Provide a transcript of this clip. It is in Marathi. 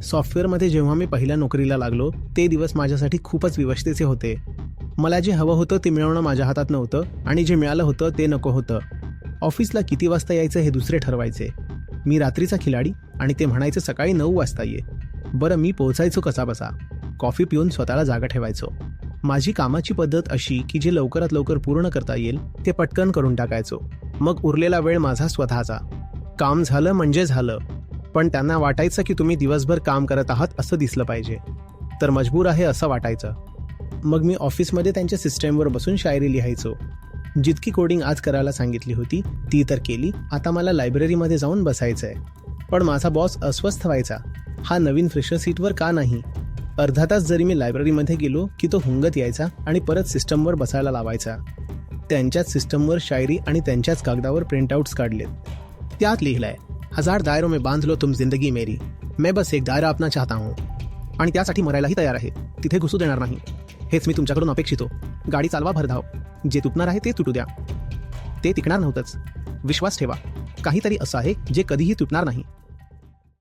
सॉफ्टवेअरमध्ये जेव्हा मी पहिल्या नोकरीला लागलो ते दिवस माझ्यासाठी खूपच विवशतेचे होते. मला जे हवं होतं ते मिळवणं माझ्या हातात नव्हतं आणि जे मिळालं होतं ते नको होतं. ऑफिसला किती वाजता यायचं हे दुसरे ठरवायचे. मी रात्रीचा खिलाडी आणि ते म्हणायचे सकाळी 9 वाजता ये. बरं, मी पोहोचायचो कसा बसा. कॉफी पिऊन स्वतःला जागा ठेवायचो. माझी कामाची पद्धत अशी की जे लवकरात लवकर पूर्ण करता येईल ते पटकन करून टाकायचो. मग उरलेला वेळ माझा स्वतःचा. काम झालं म्हणजे झालं, पण त्यांना वाटायचं की तुम्ही दिवसभर काम करत आहात असं दिसलं पाहिजे, तर मजबूर आहे असं वाटायचं. मग मी ऑफिसमध्ये त्यांच्या सिस्टमवर बसून शायरी लिहायचो. जितकी कोडिंग आज करायला सांगितली होती ती तर केली, आता मला लायब्ररीमध्ये जाऊन बसायचंय. पण माझा बॉस अस्वस्थ व्हायचा. हा नवीन फ्रेशर सीटवर का नाही? अर्धा तास जरी मी लायब्ररीमध्ये गेलो की तो हुंगत यायचा आणि परत सिस्टमवर बसायला लावायचा. त्यांच्याच सिस्टमवर शायरी आणि त्यांच्याच कागदावर प्रिंटआउट्स काढलेत. त्यात लिहिलंय, 1000 दायरों में बांध लो तुम जिंदगी मेरी, मैं बस एक दायरा अपना चाहता हूँ. आणि त्यासाठी मरायलाही तयार आहे, तिथे घुसू देणार नाही. हेच मी तुमच्याकडून अपेक्षितो. गाडी चालवा भरधाव, जे तुटणार आहे ते तुटू द्या. ते टिकणार नव्हतंच. विश्वास ठेवा, काहीतरी असं आहे जे कधीही तुटणार नाही.